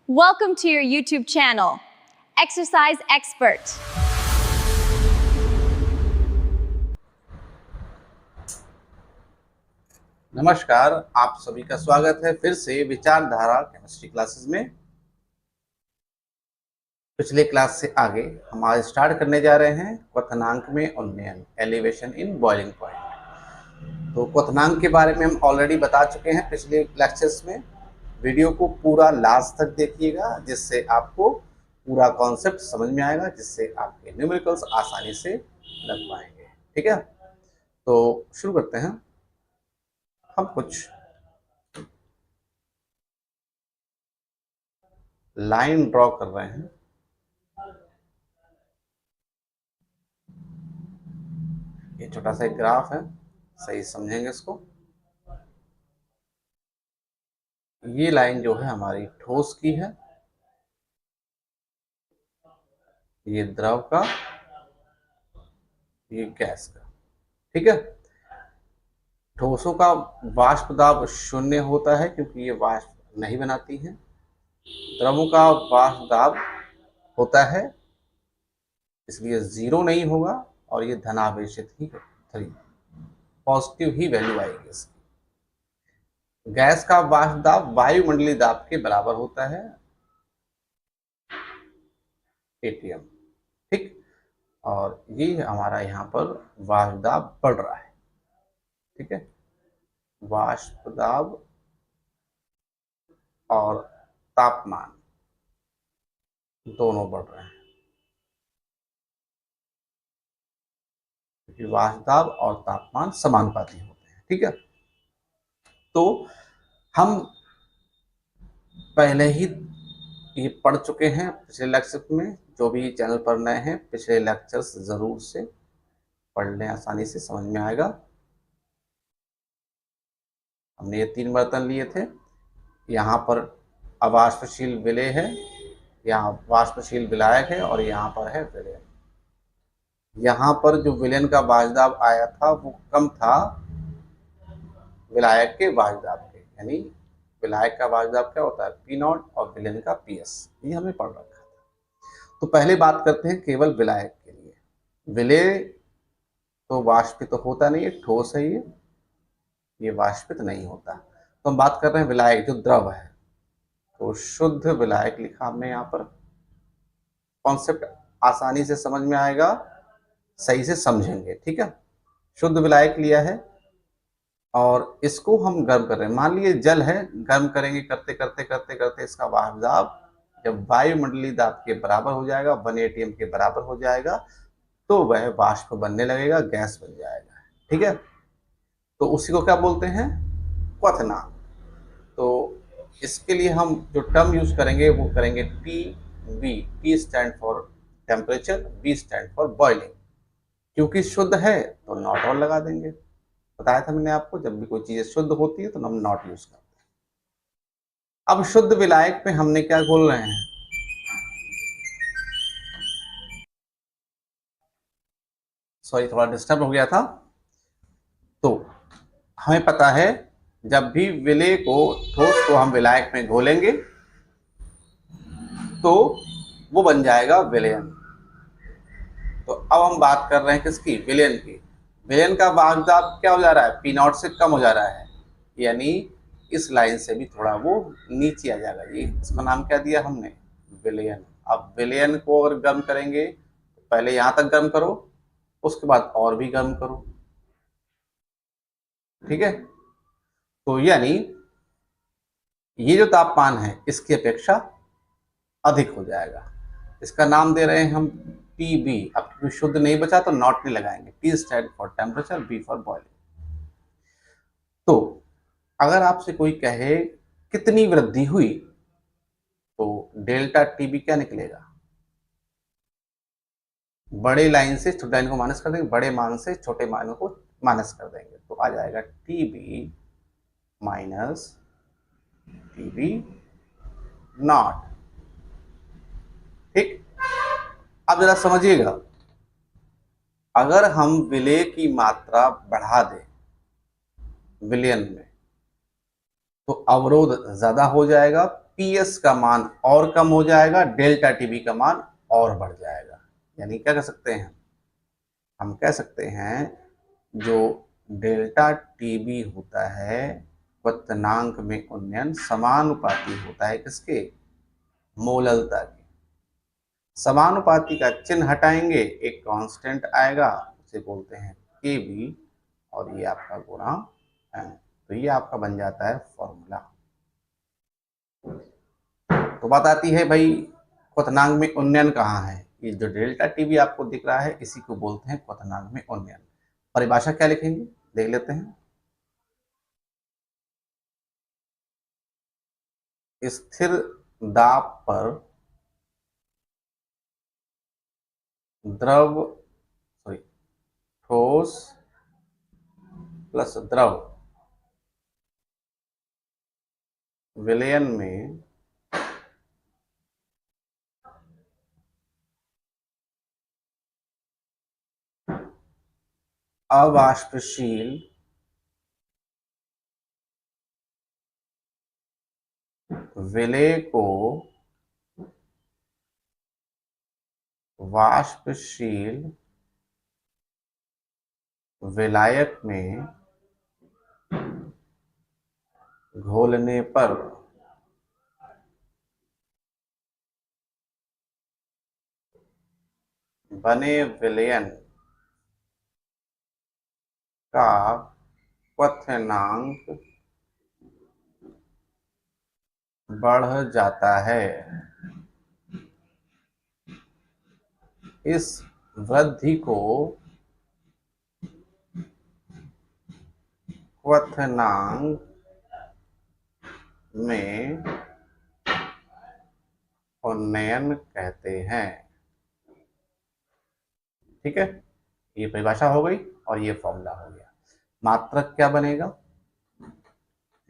Welcome to your YouTube channel, Exercise Expert. नमस्कार, आप सभी का स्वागत है फिर से विचारधारा केमिस्ट्री क्लासेस में। पिछले क्लास से आगे हम आज स्टार्ट करने जा रहे हैं क्वथनांक में उन्नयन, एलिवेशन इन बॉइलिंग पॉइंट। तो क्वथनांक के बारे में हम ऑलरेडी बता चुके हैं पिछले लेक्चर्स में। वीडियो को पूरा लास्ट तक देखिएगा जिससे आपको पूरा कॉन्सेप्ट समझ में आएगा, जिससे आपके न्यूमेरिकल्स आसानी से लग पाएंगे। ठीक है, तो शुरू करते हैं। हम कुछ लाइन ड्रॉ कर रहे हैं। ये छोटा सा एक ग्राफ है, सही समझेंगे इसको। ये लाइन जो है हमारी ठोस की है, ये द्रव का, ये गैस का। ठीक है, ठोसों का वाष्प दाब शून्य होता है क्योंकि ये वाष्प नहीं बनाती हैं। द्रवों का वाष्प दाब होता है इसलिए जीरो नहीं होगा और ये धनावेशित ही पॉजिटिव ही वैल्यू आएगी इसकी। गैस का वाष्प दाब वायुमंडलीय दाब के बराबर होता है, एटीएम। ठीक, और ये हमारा यहाँ पर वाष्प दाब बढ़ रहा है। ठीक है, वाष्प दाब और तापमान दोनों बढ़ रहे हैं क्योंकि वाष्प दाब और तापमान समानुपाती होते हैं। ठीक है, तो हम पहले ही ये पढ़ चुके हैं पिछले लेक्चर में। जो भी चैनल पर नए हैं, पिछले लेक्चर्स जरूर से पढ़ लें, आसानी से समझ में आएगा। हमने ये 3 बर्तन लिए थे। यहाँ पर अवाष्पशील विलेय है, यहाँ वाष्पशील विलायक है और यहाँ पर है विलयन। यहाँ पर जो विलयन का वाष्प दाब आया था वो कम था विलायक के वाष्प दाब के, यानी विलायक का वाष्प दाब क्या होता है, P0 और विलयन का PS। ये हमने पढ़ रखा था। तो पहले बात करते हैं केवल विलायक के लिए। विलेय तो वाष्पित तो होता नहीं है, ठोस है ये वाष्पित नहीं होता। तो हम बात कर रहे हैं विलायक जो द्रव है। तो शुद्ध विलायक लिखा हमने यहाँ पर। कॉन्सेप्ट आसानी से समझ में आएगा, सही से समझेंगे। ठीक है, शुद्ध विलायक लिया है और इसको हम गर्म कर रहे हैं। मान लीजिए जल है, गर्म करेंगे, करते करते करते करते इसका वाष्प दाब जब वायुमंडलीय दाब के बराबर हो जाएगा, 1 atm के बराबर हो जाएगा, तो वह वाष्प बनने लगेगा, गैस बन जाएगा। ठीक है, तो उसी को क्या बोलते हैं, क्वथनांक। तो इसके लिए हम जो टर्म यूज करेंगे वो करेंगे TB। T stand for temperature, B stand for boiling. क्योंकि शुद्ध है तो नॉट और लगा देंगे। बताया था मैंने आपको, जब भी कोई चीज शुद्ध होती है तो हम नॉट यूज करते हैं। अब शुद्ध विलायक पे हमने क्या बोल रहे हैं, सॉरी थोड़ा डिस्टर्ब हो गया था। तो हमें पता है जब भी विलेय को, ठोस को हम विलायक में घोलेंगे तो वो बन जाएगा विलयन। तो अब हम बात कर रहे हैं किसकी, विलयन की। विलयन का वाष्प दाब क्या हो जा रहा है, P0 से कम हो जा रहा है, यानी इस लाइन से भी थोड़ा वो नीचे आ जाएगा। ये इसका नाम क्या दिया हमने, विलयन। अब विलयन को अगर गर्म करेंगे तो पहले यहाँ तक गर्म करो, उसके बाद और भी गर्म करो। ठीक है, तो यानी ये जो तापमान है इसकी अपेक्षा अधिक हो जाएगा। इसका नाम दे रहे हैं हम TB। अब क्योंकि शुद्ध नहीं बचा तो नॉट नहीं लगाएंगे। T stand for temperature, B for boiling. तो अगर आपसे कोई कहे कितनी वृद्धि हुई तो डेल्टा TB क्या निकलेगा, बड़े लाइन से छोटे लाइन को माइनस कर देंगे, बड़े मान से छोटे मान को माइनस कर देंगे, तो आ जाएगा TB माइनस TB नॉट। ठीक, अब जरा समझिएगा, अगर हम विलेय की मात्रा बढ़ा दें विलयन में तो अवरोध ज्यादा हो जाएगा, पीएस का मान और कम हो जाएगा, डेल्टा टीबी का मान और बढ़ जाएगा। यानी क्या कह सकते हैं, हम कह सकते हैं जो डेल्टा टीबी होता है क्वथनांक में उन्नयन समानुपाती होता है किसके, मोललता के। समानुपाती का चिन्ह हटाएंगे, एक कांस्टेंट आएगा, उसे बोलते हैं केबी, और ये आपका गुणा है। तो ये आपका बन जाता है फॉर्मूला। तो बात आती है भाई क्वथनांक में उन्नयन कहाँ है। ये जो डेल्टा टीबी आपको दिख रहा है इसी को बोलते हैं क्वथनांक में उन्नयन। परिभाषा क्या लिखेंगे देख लेते हैं। स्थिर दाब पर द्रव ठोस प्लस द्रव विलयन में अवाष्पशील विलय को वाष्पशील विलायक में घोलने पर बने विलयन का क्वथनांक बढ़ जाता है। इस वृद्धि को क्वथनांक में उन्नयन कहते हैं। ठीक है, ये परिभाषा हो गई और ये फॉर्मूला हो गया। मात्रक क्या बनेगा,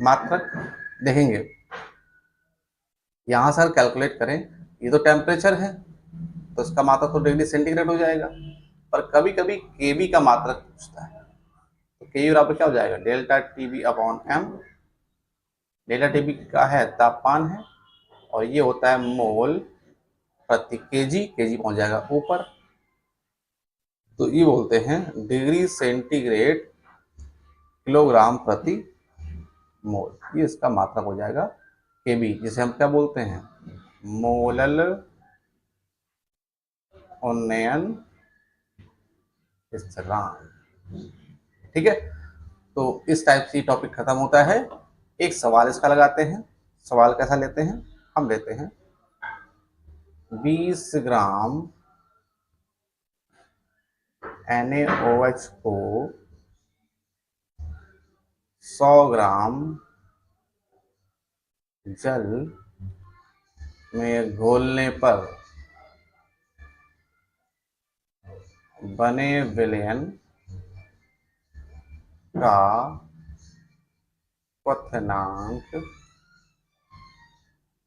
मात्रक देखेंगे यहां सर कैलकुलेट करें, ये तो टेम्परेचर है तो इसका मात्रक तो डिग्री सेंटीग्रेड हो जाएगा, पर कभी कभी केबी का मात्रक पूछता है, तो केबी बराबर क्या हो जाएगा, delta TB upon M. Delta TB का है तापमान है और ये होता है मोल प्रति केजी, केजी पहुंच जाएगा ऊपर, तो ये बोलते हैं डिग्री सेंटीग्रेड किलोग्राम प्रति मोल। ये इसका मात्रक हो जाएगा केबी, जिसे हम क्या बोलते हैं, मोलल उन्नयन स्थिरांक। ठीक है, तो इस टाइप से टॉपिक खत्म होता है। एक सवाल इसका लगाते हैं। सवाल कैसा लेते हैं, हम लेते हैं 20 ग्राम NaOH को 100 ग्राम जल में घोलने पर बने विलयन का क्वथनांक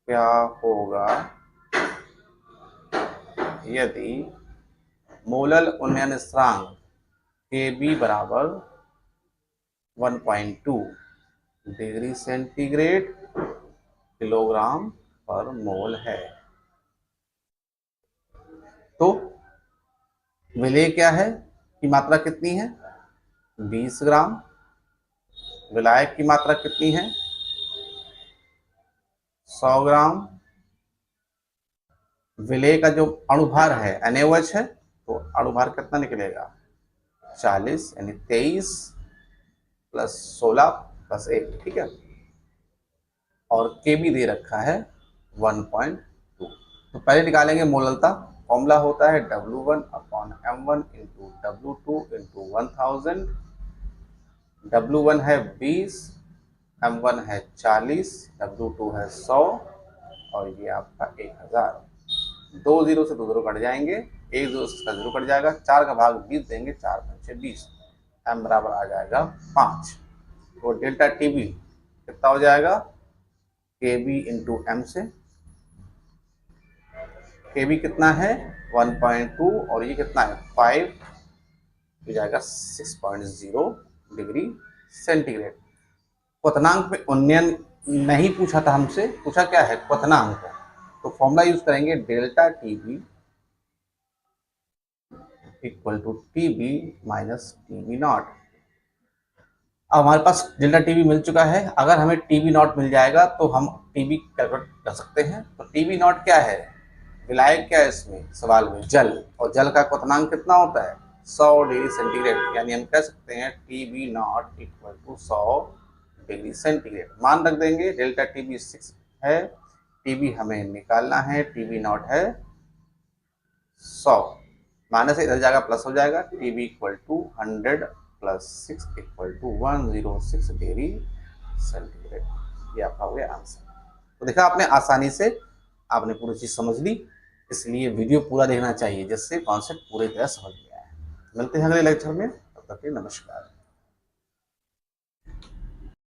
क्या होगा यदि मोलल उन्नयन स्थिरांक Kb बराबर 1.2 डिग्री सेंटीग्रेड किलोग्राम पर मोल है। तो विलय क्या है की मात्रा कितनी है, 20 ग्राम, विलायक की मात्रा कितनी है, 100 ग्राम, विलय का जो अणुभार है NaOH है, तो अणुभार कितना निकलेगा 40, यानी 23 प्लस 16 प्लस 1। ठीक है, और Kb दे रखा है 1.2। तो पहले निकालेंगे मोललता। फॉर्मूला होता है W1 upon M1 into W2 into 1000। W1 है 20, M1 है 40, W2 है 100 और ये आपका 1000। 2 जीरो से 2 जीरो कट जाएंगे, 1 जीरो से 0 कट जाएगा, 4 का भाग 20 देंगे, 4 पंचे 20, M बराबर आ जाएगा 5। तो डेल्टा टीबी कितना हो जाएगा, Kb इंटू एम से, Kb कितना है 1.2 और ये कितना है 5, हो जाएगा 6.0 डिग्री सेंटीग्रेड। क्वथनांक में उन्नयन नहीं पूछा था हमसे, पूछा क्या है, क्वथनांक। तो फॉर्मूला यूज करेंगे delta T B equal to T B minus T B not. अब हमारे पास डेल्टा टी बी मिल चुका है, अगर हमें टी बी नॉट मिल जाएगा तो हम टी बी कैलकुलेट कर सकते हैं। तो टी बी नॉट क्या है, विलायक क्या है इसमें सवाल में, जल, और जल का क्वथनांक कितना होता है 100 डिग्री सेंटीग्रेड, यानी हम कह सकते हैं T B not equal to 100 degree centigrade. मान रख देंगे, डेल्टा टी बी 6 है, टी बी हमें निकालना है, टी बी नॉट है 100, माइनस से इधर जाएगा प्लस हो जाएगा, T B equal to 100 plus 6 equal to 106 degree centigrade. ये आपका हो गया आंसर। तो देखा आपने, आसानी से आपने पूरी चीज समझ ली, इसलिए वीडियो पूरा देखना चाहिए जिससे कॉन्सेप्ट पूरी तरह समझ में आए। मिलते हैं अगले लेक्चर में, तब तक के नमस्कार।